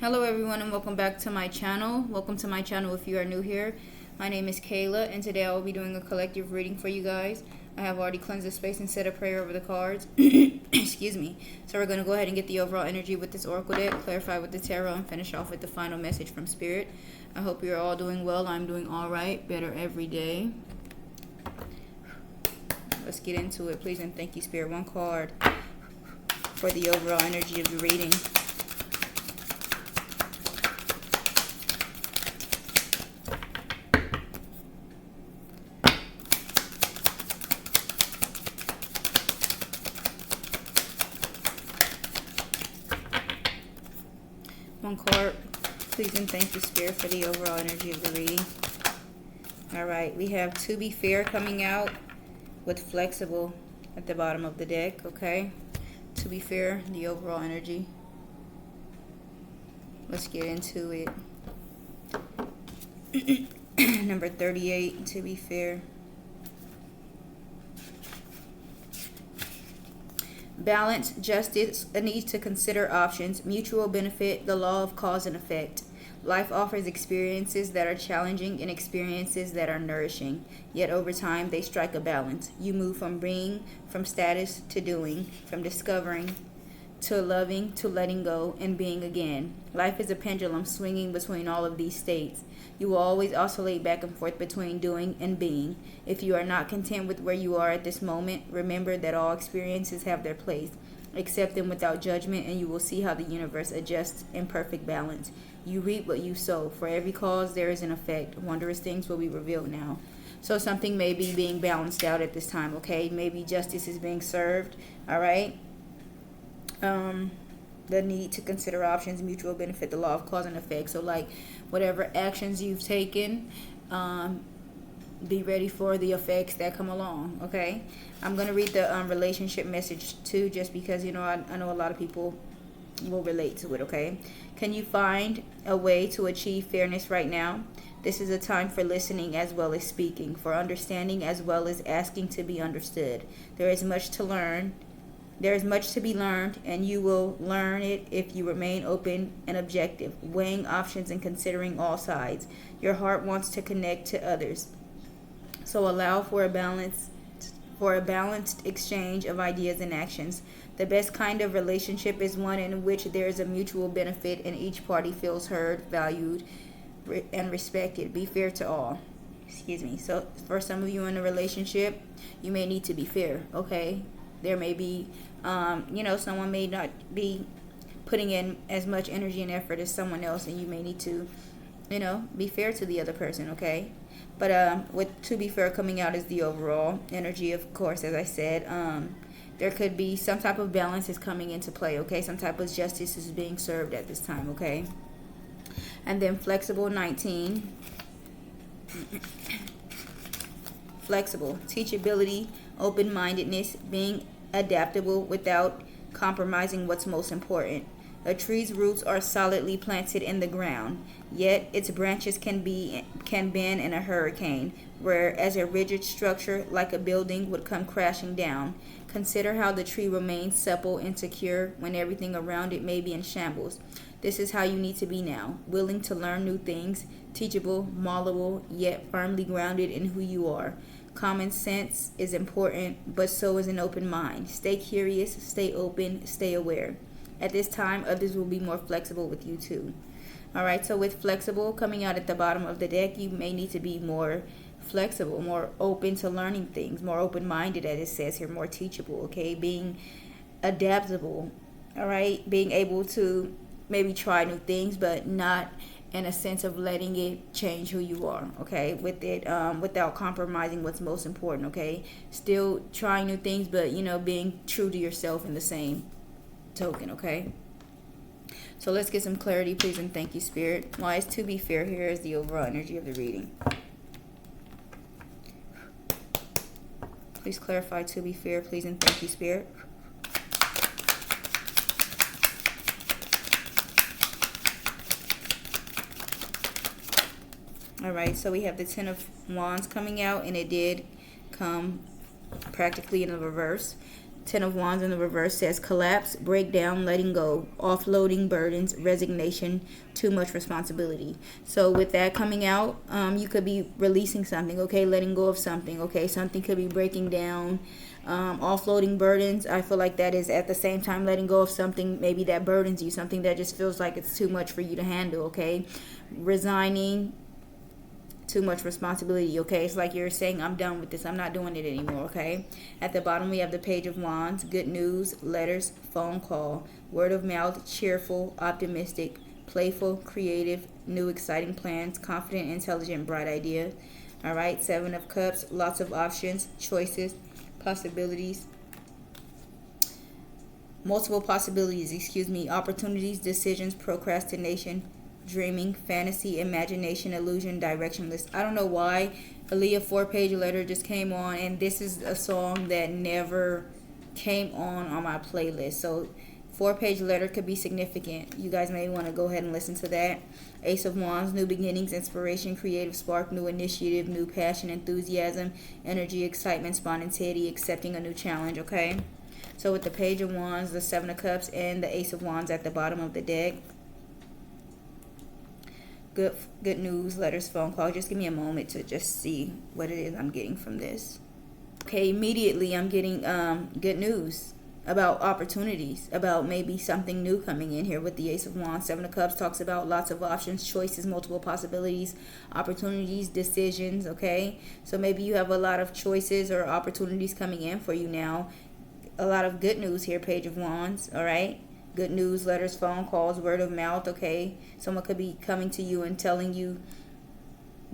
Hello everyone and welcome back to my channel. Welcome to my channel if you are new here. My name is Kayla and today I will be doing a collective reading for you guys. I have already cleansed the space and said a prayer over the cards. Excuse me. So we're going to go ahead and get the overall energy with this oracle deck, clarify with the tarot, and finish off with the final message from Spirit. I hope you're all doing well. I'm doing alright. Better every day. Let's get into it. Please and thank you, Spirit. One card for the overall energy of the reading. One card, please and thank you, Spirit, for the overall energy of the reading. Alright, we have To Be Fair coming out with Flexible at the bottom of the deck, okay? To Be Fair, the overall energy. Let's get into it. Number 38, To Be Fair. Balance, justice, a need to consider options, mutual benefit, the law of cause and effect. Life offers experiences that are challenging and experiences that are nourishing. Yet over time, they strike a balance. You move from being, from status to doing, from discovering to loving to letting go and being again. Life is a pendulum swinging between all of these states. You will always oscillate back and forth between doing and being. If you are not content with where you are at this moment, remember that all experiences have their place. Accept them without judgment and you will see how the universe adjusts in perfect balance. You reap what you sow. For every cause there is an effect. Wondrous things will be revealed now. So something may be being balanced out at this time, okay? Maybe justice is being served, all right? The need to consider options, mutual benefit, the law of cause and effect. So like whatever actions you've taken, be ready for the effects that come along, okay? I'm going to read the relationship message too, just because, you know, I know a lot of people will relate to it, okay? Can you find a way to achieve fairness right now? This is a time for listening as well as speaking, for understanding as well as asking to be understood. There is much to learn. There is much to be learned, and you will learn it if you remain open and objective, weighing options and considering all sides. Your heart wants to connect to others, so allow for a balanced exchange of ideas and actions. The best kind of relationship is one in which there is a mutual benefit and each party feels heard, valued, and respected. Be fair to all. Excuse me. So for some of you in a relationship, you may need to be fair, okay? There may be, you know, someone may not be putting in as much energy and effort as someone else, and you may need to, you know, be fair to the other person, okay? But with To Be Fair coming out as the overall energy, of course, as I said, there could be some type of balance is coming into play, okay? Some type of justice is being served at this time, okay? And then Flexible 19. Flexible, teachability, open-mindedness, being adaptable without compromising what's most important. A tree's roots are solidly planted in the ground, yet its branches can bend in a hurricane, whereas a rigid structure like a building would come crashing down. Consider how the tree remains supple and secure when everything around it may be in shambles. This is how you need to be now, willing to learn new things, teachable, malleable, yet firmly grounded in who you are. Common sense is important, but so is an open mind. Stay curious, stay open, stay aware. At this time, others will be more flexible with you too. Alright, so with Flexible coming out at the bottom of the deck, you may need to be more flexible, more open to learning things, more open-minded as it says here, more teachable, okay? Being adaptable, alright? Being able to maybe try new things, but not in a sense of letting it change who you are, okay? With it, without compromising what's most important, okay? Still trying new things, but, you know, being true to yourself in the same token, okay? So let's get some clarity, please, and thank you, Spirit. Why is To Be Fair here is the overall energy of the reading. Please clarify To Be Fair, please, and thank you, Spirit. Alright, so we have the Ten of Wands coming out, and it did come practically in the reverse. Ten of Wands in the reverse says collapse, breakdown, letting go, offloading burdens, resignation, too much responsibility. So with that coming out, you could be releasing something, okay, letting go of something, okay, something could be breaking down, offloading burdens. I feel like that is at the same time letting go of something maybe that burdens you, something that just feels like it's too much for you to handle, okay, resigning, too much responsibility, okay? It's like you're saying, I'm done with this, I'm not doing it anymore, okay? At the bottom we have the Page of Wands, good news, letters, phone call, word of mouth, cheerful, optimistic, playful, creative, new exciting plans, confident, intelligent, bright idea. All right, Seven of Cups, lots of options, choices, possibilities, multiple possibilities, opportunities, decisions, procrastination, dreaming, fantasy, imagination, illusion, directionless. I don't know why Aaliyah 4-page letter just came on, and this is a song that never came on my playlist. So 4-page letter could be significant. You guys may want to go ahead and listen to that. Ace of Wands, new beginnings, inspiration, creative spark, new initiative, new passion, enthusiasm, energy, excitement, spontaneity, accepting a new challenge, okay? So with the Page of Wands, the Seven of Cups, and the Ace of Wands at the bottom of the deck, good news, letters, phone call. Just give me a moment to just see what it is I'm getting from this. Okay, immediately I'm getting good news about opportunities, about maybe something new coming in here with the Ace of Wands. Seven of Cups talks about lots of options, choices, multiple possibilities, opportunities, decisions, okay? So maybe you have a lot of choices or opportunities coming in for you now. A lot of good news here, Page of Wands, all right? Good news, letters, phone calls, word of mouth, okay? Someone could be coming to you and telling you,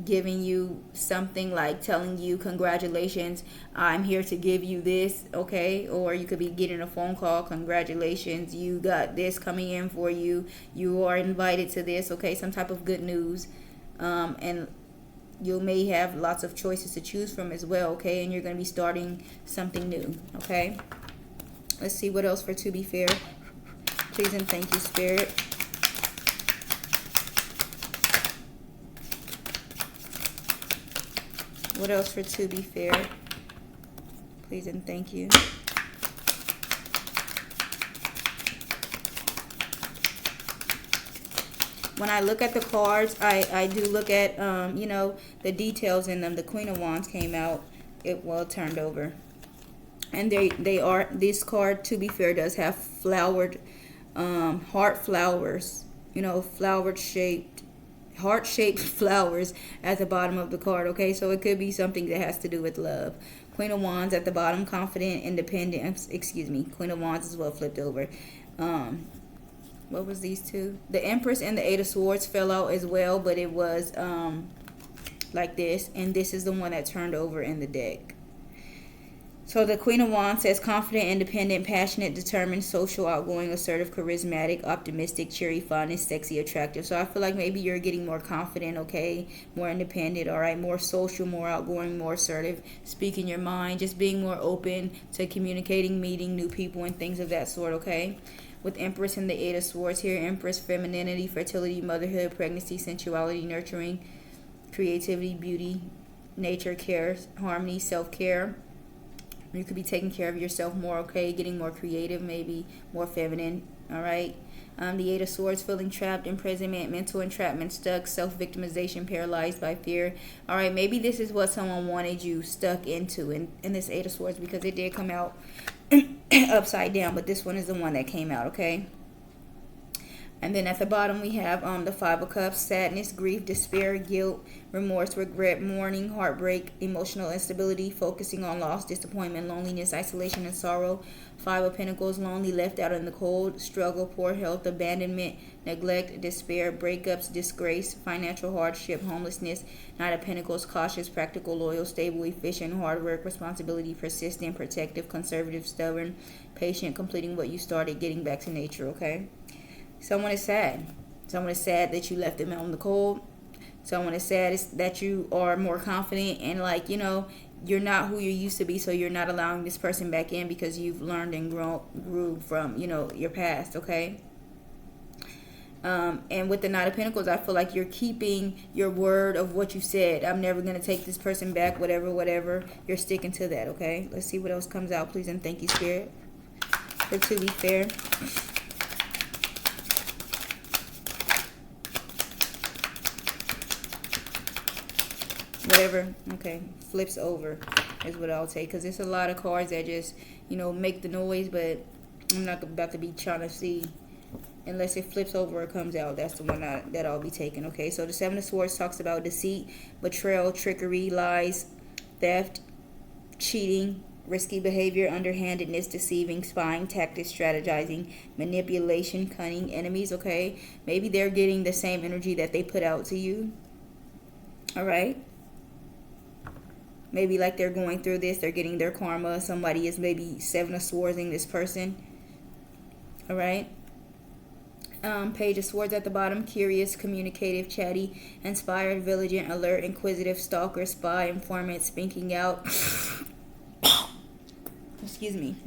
giving you something, like telling you, congratulations, I'm here to give you this, okay? Or you could be getting a phone call, congratulations, you got this coming in for you, you are invited to this, okay? Some type of good news. And you may have lots of choices to choose from as well, okay? And you're going to be starting something new, okay? Let's see what else for To Be Fair. Please and thank you, Spirit. What else for To Be Fair? Please and thank you. When I look at the cards, I do look at, the details in them. The Queen of Wands came out. It turned over. And this card, To Be Fair, does have flowered heart flowers, heart-shaped flowers at the bottom of the card, okay? So it could be something that has to do with love. Queen of Wands at the bottom, confident, independent, Queen of Wands is flipped over. What was these two? The Empress and the Eight of Swords fell out as well, but it was like this, and this is the one that turned over in the deck. So the Queen of Wands says confident, independent, passionate, determined, social, outgoing, assertive, charismatic, optimistic, cheery, fun, sexy, attractive. So I feel like maybe you're getting more confident, okay? More independent, all right? More social, more outgoing, more assertive, speaking your mind, just being more open to communicating, meeting new people, and things of that sort, okay? With Empress and the Eight of Swords here, Empress, femininity, fertility, motherhood, pregnancy, sensuality, nurturing, creativity, beauty, nature, care, harmony, self-care. You could be taking care of yourself more, okay? Getting more creative, maybe more feminine, all right? The Eight of Swords, feeling trapped, imprisonment, mental entrapment, stuck, self-victimization, paralyzed by fear. All right, maybe this is what someone wanted you stuck into in this Eight of Swords, because it did come out upside down, but this one is the one that came out, okay? And then at the bottom we have the Five of Cups, sadness, grief, despair, guilt, remorse, regret, mourning, heartbreak, emotional instability, focusing on loss, disappointment, loneliness, isolation, and sorrow. Five of Pentacles, lonely, left out in the cold, struggle, poor health, abandonment, neglect, despair, breakups, disgrace, financial hardship, homelessness. Knight of Pentacles, cautious, practical, loyal, stable, efficient, hard work, responsibility, persistent, protective, conservative, stubborn, patient, completing what you started, getting back to nature, okay? Someone is sad. Someone is sad that you left them out in the cold. Someone is sad that you are more confident and you're not who you used to be, so you're not allowing this person back in because you've learned and grew from, your past, okay? And with the Knight of Pentacles, I feel like you're keeping your word of what you said. I'm never going to take this person back, whatever. You're sticking to that, okay? Let's see what else comes out, please, and thank you, Spirit. for To Be Fair. Whatever, okay, flips over is what I'll take, because there's a lot of cards that just, you know, make the noise, but I'm not about to be trying to see unless it flips over or comes out. That's the one that I'll be taking. Okay, so the Seven of Swords talks about deceit, betrayal, trickery, lies, theft, cheating, risky behavior, underhandedness, deceiving, spying, tactics, strategizing, manipulation, cunning, enemies. Okay, maybe they're getting the same energy that they put out to you. All right, maybe like they're going through this, they're getting their karma. Somebody is maybe Seven of Swords in this person. All right. Page of Swords at the bottom. Curious, communicative, chatty, inspired, vigilant, alert, inquisitive, stalker, spy, informant, speaking out. Excuse me.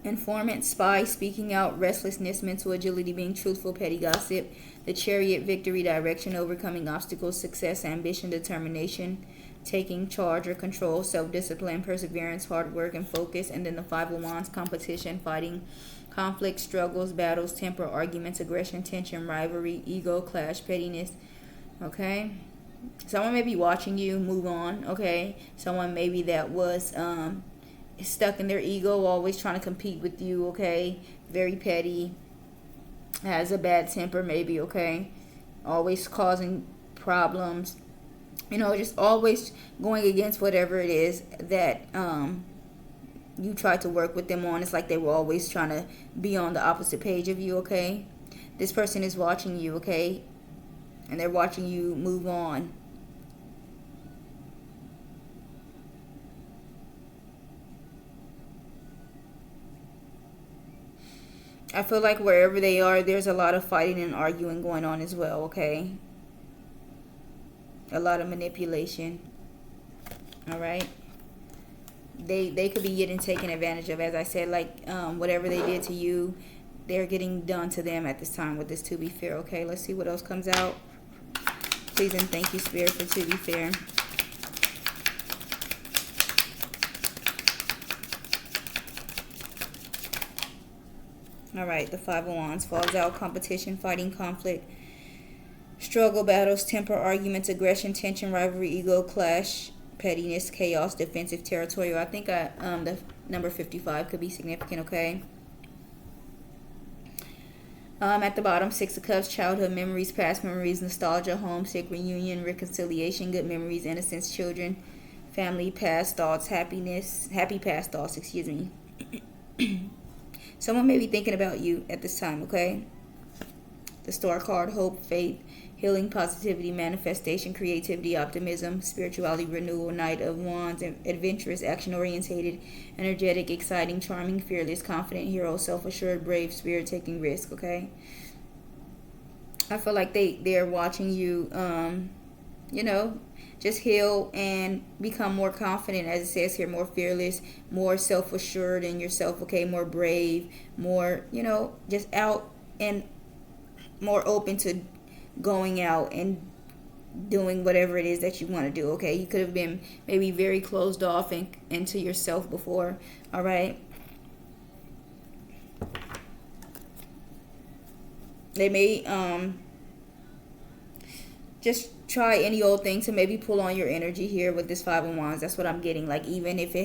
Informant, spy, speaking out, restlessness, mental agility, being truthful, petty gossip. The Chariot, victory, direction, overcoming obstacles, success, ambition, determination, taking charge or control, self-discipline, perseverance, hard work, and focus. And then the Five of Wands, competition, fighting, conflict, struggles, battles, temper, arguments, aggression, tension, rivalry, ego, clash, pettiness. Okay, someone may be watching you move on. Okay, someone maybe that was stuck in their ego, always trying to compete with you. Okay, very petty, has a bad temper maybe. Okay, always causing problems, you know, just always going against whatever it is that you try to work with them on. It's like they were always trying to be on the opposite page of you. Okay, this person is watching you. Okay, and they're watching you move on. I feel like wherever they are, there's a lot of fighting and arguing going on as well. Okay, a lot of manipulation. All right, they could be getting taken advantage of, as I said. Like whatever they did to you, they're getting done to them at this time with this To Be Fair. Okay, let's see what else comes out. Please and thank you, Spirit, for To Be Fair. All right, the Five of Wands falls out. Competition, fighting, conflict, struggle, battles, temper, arguments, aggression, tension, rivalry, ego, clash, pettiness, chaos, defensive, territorial. I think the number 55 could be significant. Okay. At the bottom, Six of Cups, childhood memories, past memories, nostalgia, homesick, reunion, reconciliation, good memories, innocence, children, family, past thoughts, happiness, happy past thoughts. Excuse me. Someone may be thinking about you at this time, okay? The Star card, hope, faith, healing, positivity, manifestation, creativity, optimism, spirituality, renewal, Knight of Wands, adventurous, action-orientated, energetic, exciting, charming, fearless, confident, hero, self-assured, brave, spirit, taking risk, okay? I feel like they're watching you, you know, just heal and become more confident, as it says here, more fearless, more self-assured in yourself, okay, more brave, more, you know, just out and more open to going out and doing whatever it is that you want to do, okay? You could have been maybe very closed off and into yourself before, all right? They may just try any old thing to maybe pull on your energy here with this Five of Wands. That's what I'm getting. Like even if they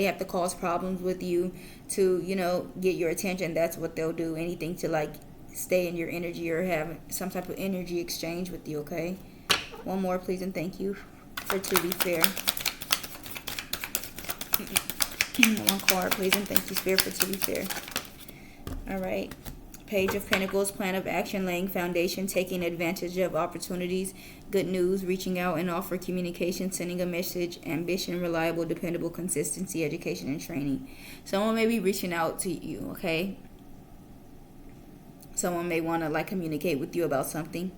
have to cause problems with you to, you know, get your attention, that's what they'll do. Anything to like stay in your energy or have some type of energy exchange with you, okay? One more, please, and thank you for To Be Fair. One card, please, and thank you, Spirit, for To Be Fair. All right. Page of Pentacles, plan of action, laying foundation, taking advantage of opportunities, good news, reaching out and offer communication, sending a message, ambition, reliable, dependable, consistency, education, and training. Someone may be reaching out to you, okay? Someone may want to like communicate with you about something.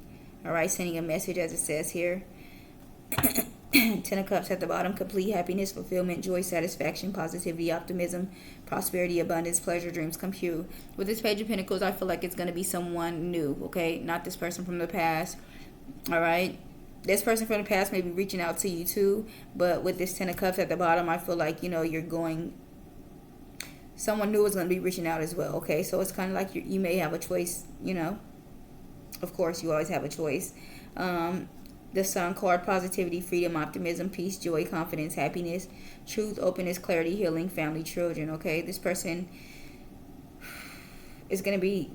All right, sending a message, as it says here. Ten of Cups at the bottom, complete happiness, fulfillment, joy, satisfaction, positivity, optimism, prosperity, abundance, pleasure, dreams come true. With this Page of Pentacles, I feel like it's going to be someone new, okay? Not this person from the past, all right? This person from the past may be reaching out to you too, but with this Ten of Cups at the bottom, I feel like, you know, you're going someone new is going to be reaching out as well. Okay, so it's kind of like you may have a choice. Of course, you always have a choice. The Sun card: positivity, freedom, optimism, peace, joy, confidence, happiness, truth, openness, clarity, healing, family, children. Okay, this person is going to be,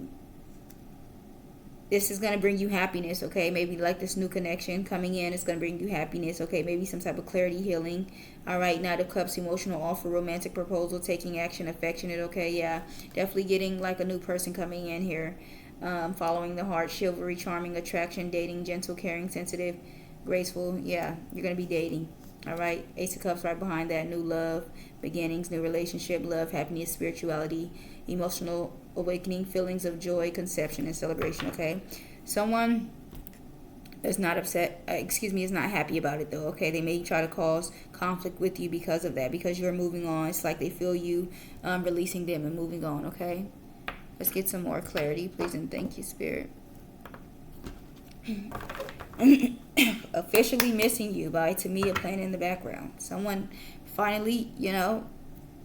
this is going to bring you happiness. Okay, maybe like this new connection coming in is going to bring you happiness. Okay, maybe some type of clarity, healing. All right, Knight of Cups: emotional offer, romantic proposal, taking action, affectionate. Okay, yeah, definitely getting like a new person coming in here. Following the heart: chivalry, charming, attraction, dating, gentle, caring, sensitive, graceful. Yeah, you're going to be dating. All right, Ace of Cups right behind that: new love, beginnings, new relationship, love, happiness, spirituality, emotional awakening, feelings of joy, conception, and celebration. Okay, someone is not upset, is not happy about it though. Okay, they may try to cause conflict with you because of that, because you're moving on. It's like they feel you releasing them and moving on. Okay, let's get some more clarity, please, and thank you, Spirit. Officially missing you by Tamia playing in the background. Someone finally,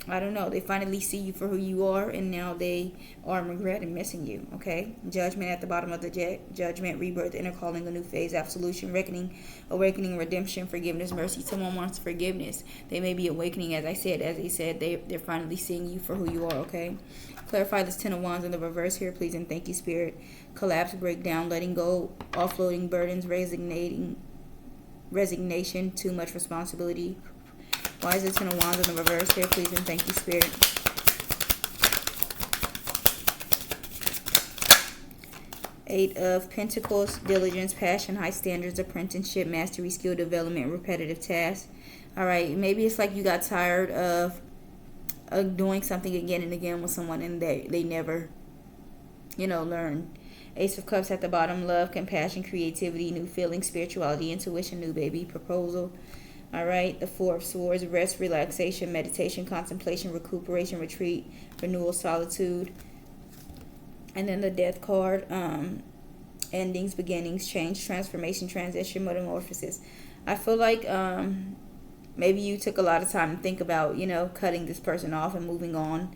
I don't know, they finally see you for who you are, and now they are regretting missing you. Okay, Judgment at the bottom of the deck: judgment, rebirth, inner calling, a new phase, absolution, reckoning, awakening, redemption, forgiveness, mercy. Someone wants forgiveness. They may be awakening, as they said, they're finally seeing you for who you are. Okay, clarify this Ten of Wands in the reverse here, please, and thank you, Spirit. Collapse, breakdown, letting go, offloading burdens, resignation, too much responsibility. Why is the Ten of Wands in the reverse here, please, and thank you, Spirit. Eight of Pentacles: diligence, passion, high standards, apprenticeship, mastery, skill development, repetitive tasks. All right, maybe it's like you got tired of doing something again and again with someone, and they never, learn. Ace of Cups at the bottom: love, compassion, creativity, new feelings, spirituality, intuition, new baby, proposal. All right, the Four of Swords: rest, relaxation, meditation, contemplation, recuperation, retreat, renewal, solitude. And then the Death card: endings, beginnings, change, transformation, transition, metamorphosis. I feel like maybe you took a lot of time to think about, cutting this person off and moving on.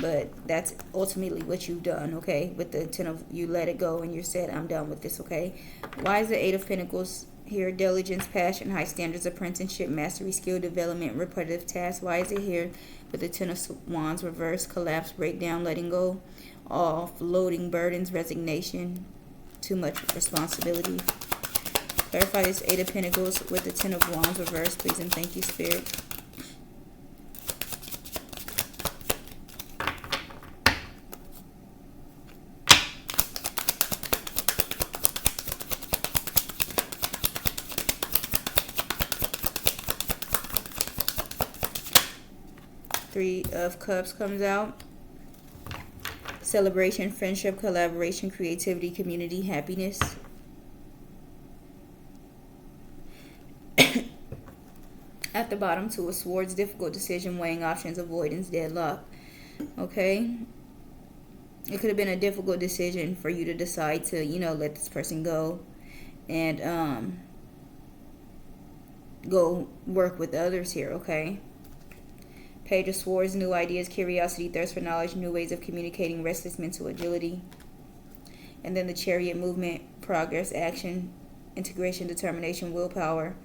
But that's ultimately what you've done, okay? With the Ten of, you let it go and you said, I'm done with this, okay? Why is the Eight of Pentacles here? Diligence, passion, high standards, apprenticeship, mastery, skill development, repetitive tasks. Why is it here with the Ten of Wands reverse? Collapse, breakdown, letting go, offloading burdens, resignation, too much responsibility. Clarify this Eight of Pentacles with the Ten of Wands reverse, please, and thank you, Spirit. Three of Cups comes out. Celebration, friendship, collaboration, creativity, community, happiness. At the bottom, Two of Swords: difficult decision, weighing options, avoidance, deadlock. Okay? It could have been a difficult decision for you to decide to, let this person go and go work with others here, okay? Page of Swords: new ideas, curiosity, thirst for knowledge, new ways of communicating, restless mental agility. And then the Chariot movement: progress, action, integration, determination, willpower,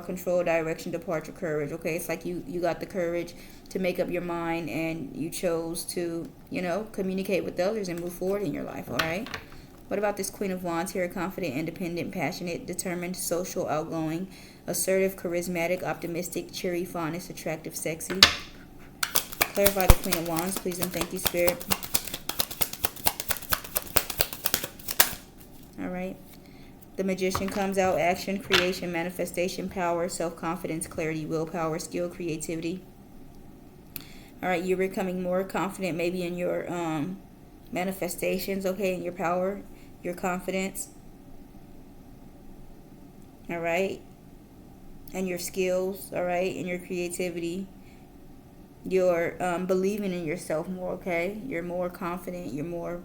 control, direction, departure, courage. Okay, it's like you got the courage to make up your mind, and you chose to, communicate with others and move forward in your life, all right? What about this Queen of Wands here? Confident, independent, passionate, determined, social, outgoing, assertive, charismatic, optimistic, cheery, fondness, attractive, sexy. Clarify the Queen of Wands, please, and thank you, Spirit. All right. The Magician comes out: action, creation, manifestation, power, self-confidence, clarity, willpower, skill, creativity. All right, you're becoming more confident maybe in your manifestations, okay, in your power, your confidence. All right. And your skills, all right, and your creativity. You're believing in yourself more, okay? You're more confident. You're more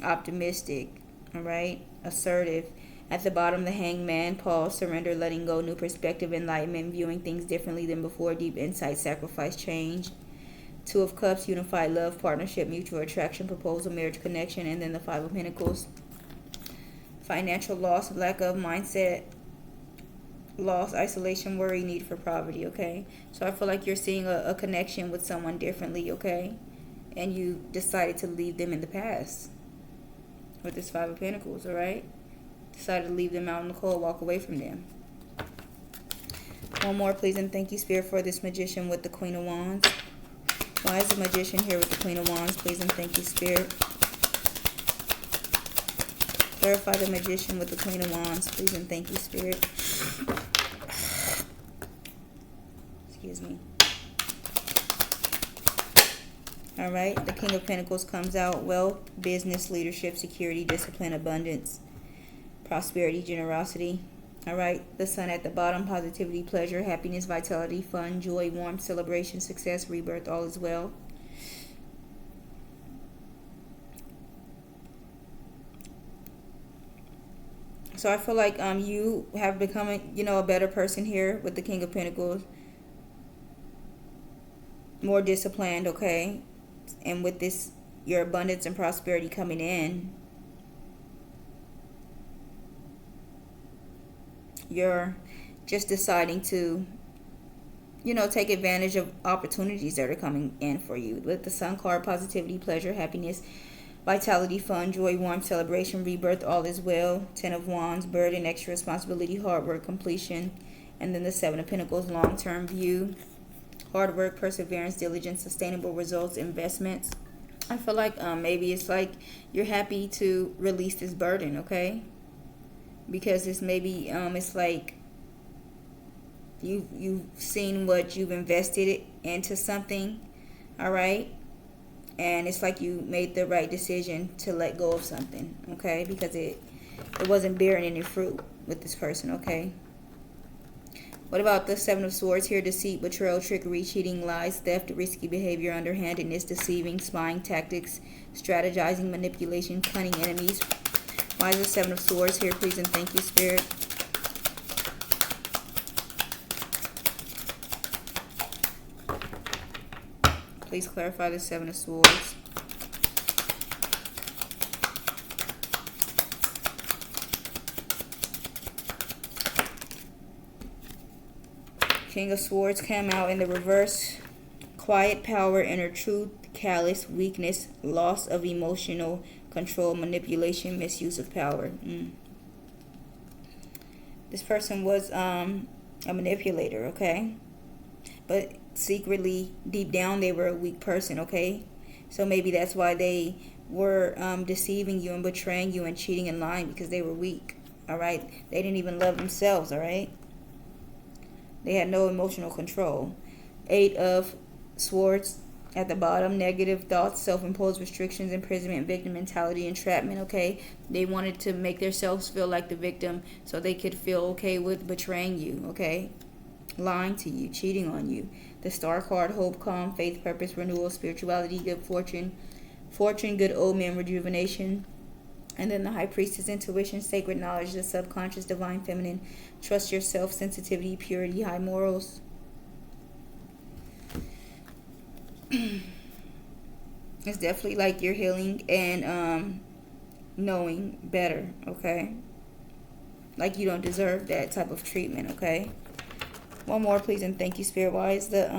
optimistic, all right? Assertive. At the bottom, the Hangman, pause, surrender, letting go, new perspective, enlightenment, viewing things differently than before, deep insight, sacrifice, change. Two of Cups, unified love, partnership, mutual attraction, proposal, marriage, connection. And then the Five of Pentacles, financial loss, lack of mindset, loss, isolation, worry, need for poverty, okay? So I feel like you're seeing a connection with someone differently, okay? And you decided to leave them in the past with this Five of Pentacles, all right? Decided to leave them out in the cold, walk away from them. One more, please, and thank you, Spirit, for this Magician with the Queen of Wands. Why is the Magician here with the Queen of Wands, please, and thank you, Spirit? Clarify the Magician with the Queen of Wands, please, and thank you, Spirit. Excuse me. All right, the King of Pentacles comes out. Wealth, business, leadership, security, discipline, abundance, prosperity, generosity. All right, the Sun at the bottom, positivity, pleasure, happiness, vitality, fun, joy, warmth, celebration, success, rebirth, all is well. So I feel like you have become a better person here with the King of Pentacles. More disciplined, okay? And with this, your abundance and prosperity coming in, you're just deciding to, take advantage of opportunities that are coming in for you. With the Sun card, positivity, pleasure, happiness, vitality, fun, joy, warmth, celebration, rebirth, all is well. Ten of Wands, burden, extra responsibility, hard work, completion. And then the Seven of Pentacles, long-term view, hard work, perseverance, diligence, sustainable results, investments. I feel like maybe it's like you're happy to release this burden, okay? Because it's maybe it's like you've seen what you've invested into something, all right? And it's like you made the right decision to let go of something, okay? Because it wasn't bearing any fruit with this person, okay? What about the Seven of Swords here? Deceit, betrayal, trickery, cheating, lies, theft, risky behavior, underhandedness, deceiving, spying tactics, strategizing, manipulation, cunning enemies. Why is the Seven of Swords here, please, and thank you, Spirit? Please clarify the Seven of Swords. King of Swords came out in the reverse. Quiet power, inner truth, callous, weakness, loss of emotional control, manipulation, misuse of power. This person was a manipulator, okay? But secretly, deep down, they were a weak person, okay? So maybe that's why they were deceiving you and betraying you and cheating and lying, because they were weak, all right? They didn't even love themselves, all right? They had no emotional control. Eight of Swords at the bottom, negative thoughts, self-imposed restrictions, imprisonment, victim mentality, entrapment, okay? They wanted to make themselves feel like the victim so they could feel okay with betraying you, okay? Lying to you, cheating on you. The Star card, hope, calm, faith, purpose, renewal, spirituality, good fortune, good omen, rejuvenation. And then the High Priestess, intuition, sacred knowledge, the subconscious, divine feminine, trust yourself, sensitivity, purity, high morals. It's definitely like you're healing and knowing better, okay? Like you don't deserve that type of treatment, okay? One more, please, and thank you, Spirit. Why is the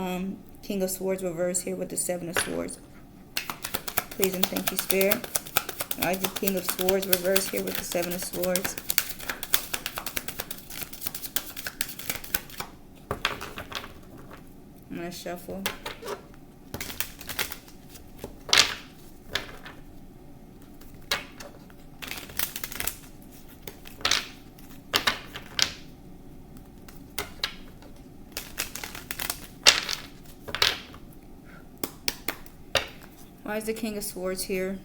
King of Swords reversed here with the Seven of Swords? Please and thank you, Spirit. Why is the King of Swords reversed here with the Seven of Swords? I'm going to shuffle. Why is the King of Swords here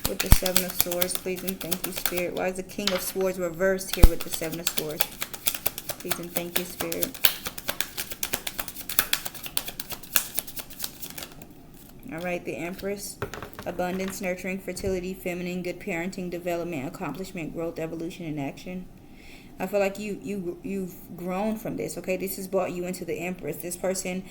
with the Seven of Swords? Please and thank you, Spirit. Why is the King of Swords reversed here with the Seven of Swords? Please and thank you, Spirit. All right, the Empress. Abundance, nurturing, fertility, feminine, good parenting, development, accomplishment, growth, evolution, and action. I feel like you've grown from this. Okay, this has brought you into the Empress. This person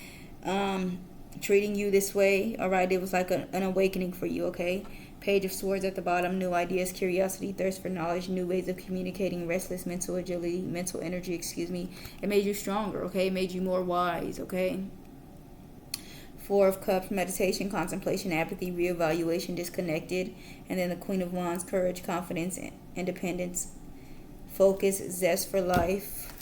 treating you this way, all right, it was like an awakening for you. Okay, Page of Swords at the bottom. New ideas, curiosity, thirst for knowledge, new ways of communicating, restless mental agility, mental energy, excuse me. It made you stronger. Okay, it made you more wise. Okay. Four of Cups, meditation, contemplation, apathy, reevaluation, disconnected. And then the Queen of Wands, courage, confidence, independence, focus, zest for life.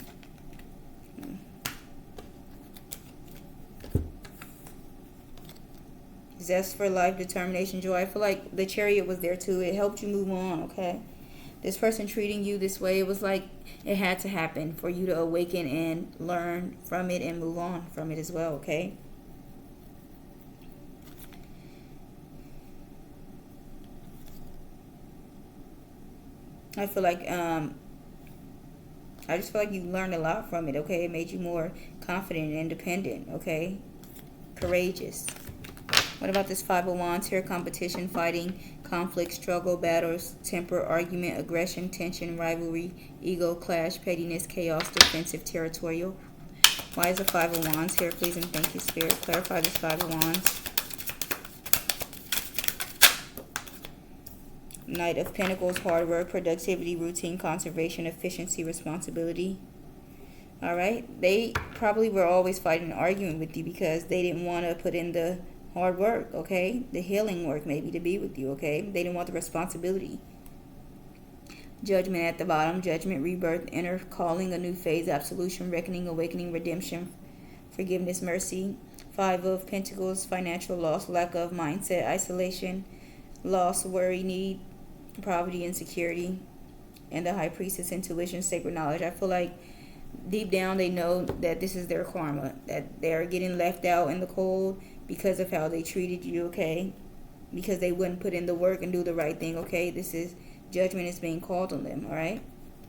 Zest for life, determination, joy. I feel like the Chariot was there too. It helped you move on, okay? This person treating you this way, it was like it had to happen for you to awaken and learn from it and move on from it as well, okay? I feel like I just feel like you learned a lot from it, okay? It made you more confident and independent, okay? Courageous. What about this Five of Wands here? Competition, fighting, conflict, struggle, battles, temper, argument, aggression, tension, rivalry, ego, clash, pettiness, chaos, defensive, territorial. Why is the Five of Wands here? Please and thank you, Spirit. Clarify this Five of Wands. Knight of Pentacles, hard work, productivity, routine, conservation, efficiency, responsibility. All right. They probably were always fighting and arguing with you because they didn't want to put in the hard work, okay? The healing work maybe to be with you, okay? They didn't want the responsibility. Judgment at the bottom. Judgment, rebirth, inner calling, a new phase, absolution, reckoning, awakening, redemption, forgiveness, mercy. Five of Pentacles, financial loss, lack of mindset, isolation, loss, worry, need, poverty, insecurity. And the High Priestess, intuition, sacred knowledge. I feel like deep down they know that this is their karma, that they're getting left out in the cold because of how they treated you, okay? Because they wouldn't put in the work and do the right thing, okay? This is judgment is being called on them, all right?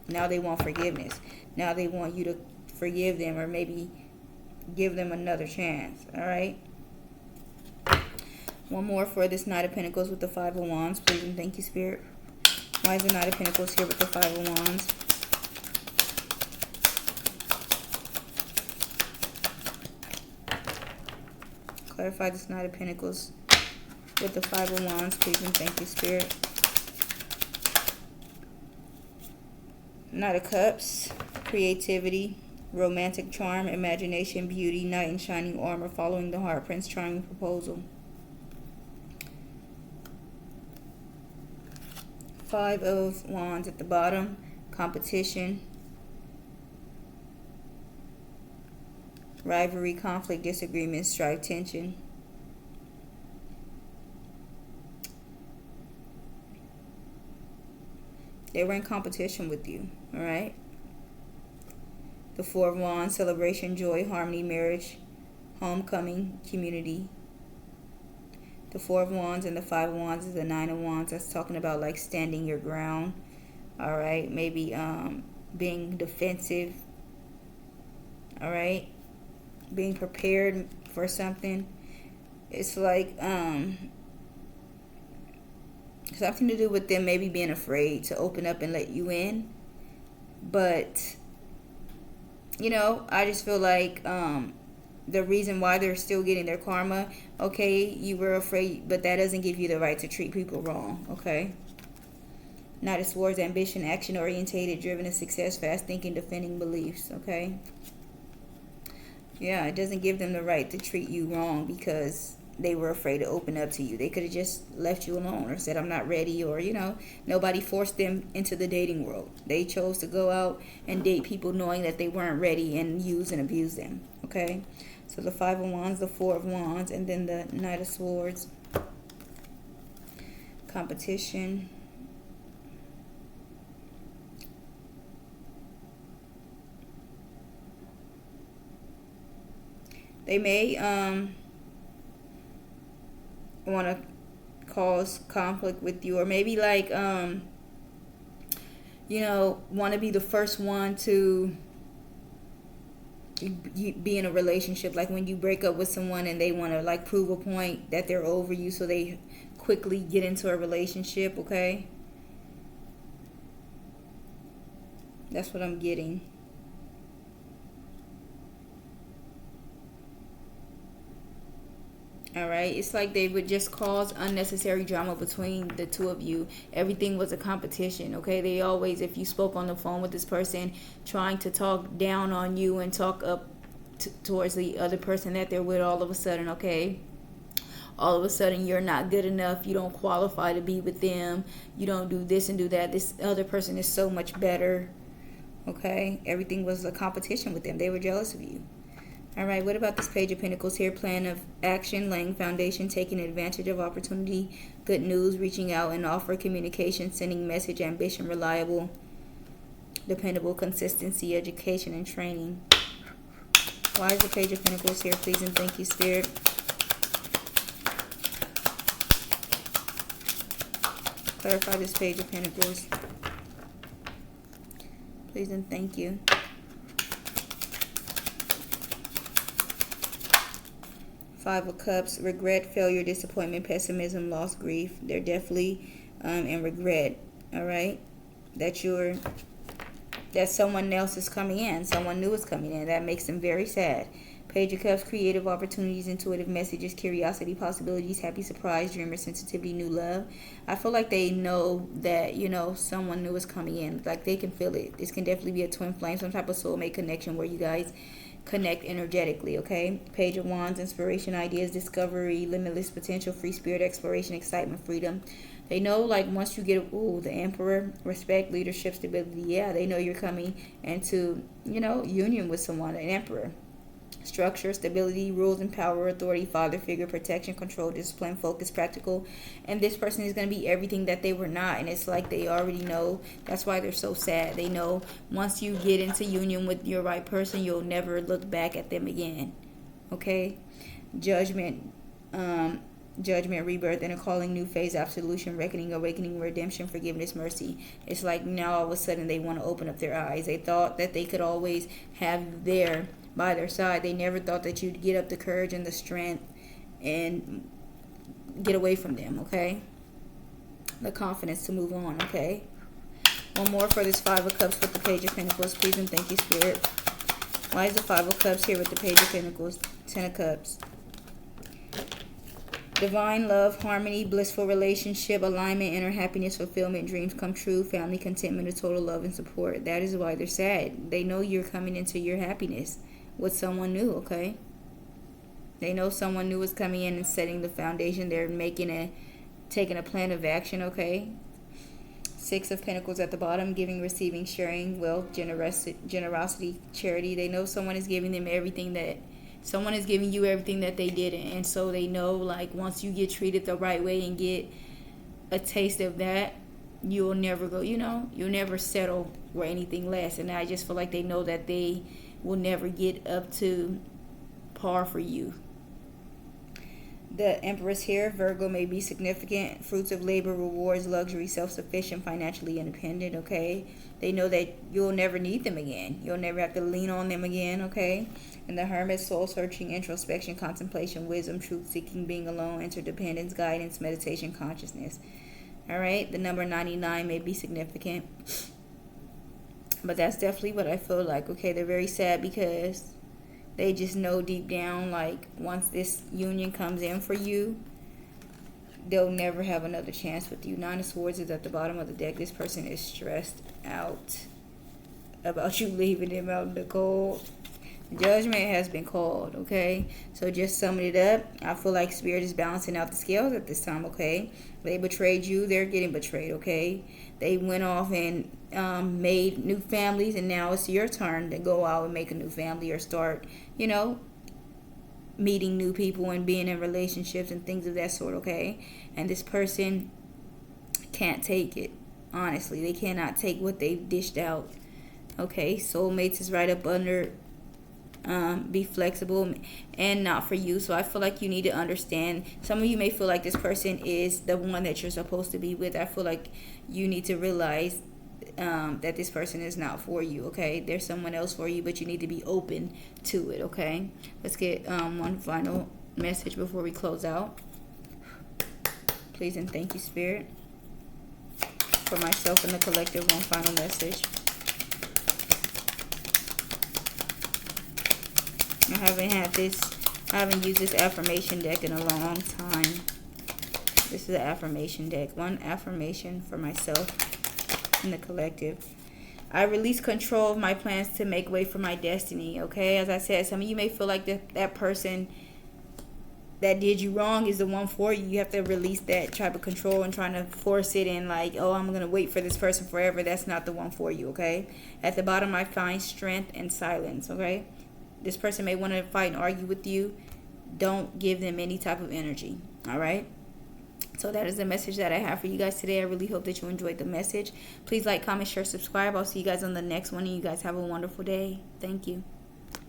Now they want forgiveness. Now they want you to forgive them or maybe give them another chance, all right? One more for this Knight of Pentacles with the Five of Wands, please and thank you, Spirit. Why is the Knight of Pentacles here with the Five of Wands? Clarify this Knight of Pentacles with the Five of Wands, please and thank you, Spirit. Knight of Cups, creativity, romantic charm, imagination, beauty, knight in shining armor, following the heart, Prince Charming proposal. Five of Wands at the bottom, competition, rivalry, conflict, disagreement, strife, tension. They were in competition with you, all right? The Four of Wands, celebration, joy, harmony, marriage, homecoming, community. The Four of Wands and the Five of Wands is the Nine of Wands. That's talking about like standing your ground, all right? Maybe being defensive, all right? Being prepared for something. It's like something to do with them maybe being afraid to open up and let you in. But you know, I just feel like the reason why they're still getting their karma, okay, you were afraid, but that doesn't give you the right to treat people wrong, okay? Knight of Swords, ambition, action orientated, driven to success, fast thinking, defending beliefs, okay? Yeah, it doesn't give them the right to treat you wrong because they were afraid to open up to you. They could have just left you alone or said, I'm not ready, or, you know, nobody forced them into the dating world. They chose to go out and date people knowing that they weren't ready and use and abuse them, okay? So the Five of Wands, the Four of Wands, and then the Knight of Swords. Competition. They may want to cause conflict with you, or maybe like you know, want to be the first one to you be in a relationship, like when you break up with someone and they want to like prove a point that they're over you, so they quickly get into a relationship. Okay, that's what I'm getting. All right, it's like they would just cause unnecessary drama between the two of you. Everything was a competition. Okay, they always, if you spoke on the phone with this person, trying to talk down on you and talk up towards the other person that they're with, all of a sudden, okay, all of a sudden you're not good enough, you don't qualify to be with them, you don't do this and do that, this other person is so much better. Okay, everything was a competition with them. They were jealous of you. All right, what about this Page of Pentacles here? Plan of action, laying foundation, taking advantage of opportunity, good news, reaching out and offer, communication, sending message, ambition, reliable, dependable, consistency, education, and training. Why is the Page of Pentacles here? Please and thank you, Spirit. Clarify this Page of Pentacles. Please and thank you. Five of Cups, regret, failure, disappointment, pessimism, loss, grief. They're definitely in regret. All right, that someone else is coming in, someone new is coming in. That makes them very sad. Page of Cups, creative opportunities, intuitive messages, curiosity, possibilities, happy surprise, dreamer, sensitivity, new love. I feel like they know that, you know, someone new is coming in. Like they can feel it. This can definitely be a twin flame, some type of soulmate connection where you guys connect energetically. Okay, Page of Wands, inspiration, ideas, discovery, limitless potential, free spirit, exploration, excitement, freedom. They know, like, once you get the Emperor, respect, leadership, stability. Yeah, they know you're coming into, you know, union with someone, an Emperor. Structure, stability, rules and power, authority, father figure, protection, control, discipline, focus, practical. And this person is going to be everything that they were not. And it's like they already know. That's why they're so sad. They know once you get into union with your right person, you'll never look back at them again. Okay? Judgment, rebirth, and a calling, new phase, absolution, reckoning, awakening, redemption, forgiveness, mercy. It's like now all of a sudden they want to open up their eyes. They thought that they could always have you there by their side. They never thought that you'd get up the courage and the strength and get away from them. Okay, the confidence to move on. Okay, one more for this Five of Cups with the Page of Pentacles, please and thank you, Spirit. Why is the Five of Cups here with the Page of Pentacles? Ten of Cups. Divine love, harmony, blissful relationship, alignment, inner happiness, fulfillment, dreams come true, family, contentment, a total love and support. That is why they're sad. They know you're coming into your happiness with someone new. Okay, they know someone new is coming in and setting the foundation. They're taking a plan of action. Okay, Six of Pentacles at the bottom, giving, receiving, sharing, wealth, generosity, charity. They know someone is giving them everything that someone is giving you everything that they didn't. And so they know, like, once you get treated the right way and get a taste of that, you'll never go, you know, you'll never settle for anything less. And I just feel like they know that they will never get up to par for you. The Empress here, Virgo, may be significant, fruits of labor, rewards, luxury, self-sufficient, financially independent. Okay, they know that you'll never need them again. You'll never have to lean on them again. Okay, and the Hermit, soul searching, introspection, contemplation, wisdom, truth seeking, being alone, interdependence, guidance, meditation, consciousness. All right, the number 99 may be significant, but that's definitely what I feel like. Okay, they're very sad because they just know deep down, like, once this union comes in for you, they'll never have another chance with you. Nine of Swords is at the bottom of the deck. This person is stressed out about you leaving them out in the cold. Judgment has been called. Okay, so just summing it up, I feel like Spirit is balancing out the scales at this time. Okay, they betrayed you, they're getting betrayed. Okay, they went off and made new families, and now it's your turn to go out and make a new family or start, you know, meeting new people and being in relationships and things of that sort. Okay, and this person can't take it. Honestly, they cannot take what they've dished out. Okay, soulmates is right up under be flexible and not for you. So I feel like you need to understand, some of you may feel like this person is the one that you're supposed to be with. I feel like you need to realize that this person is not for you, okay? There's someone else for you, but you need to be open to it, okay? Let's get one final message before we close out. Please and thank you, Spirit. For myself and the collective, one final message. I haven't used this affirmation deck in a long time. This is the affirmation deck. One affirmation for myself and the collective. I release control of my plans to make way for my destiny, okay? As I said, some of you may feel like that person that did you wrong is the one for you. You have to release that type of control and trying to force it in like, oh, I'm going to wait for this person forever. That's not the one for you, okay? At the bottom, I find strength and silence, okay? This person may want to fight and argue with you. Don't give them any type of energy, all right? So that is the message that I have for you guys today. I really hope that you enjoyed the message. Please like, comment, share, subscribe. I'll see you guys on the next one, and you guys have a wonderful day. Thank you.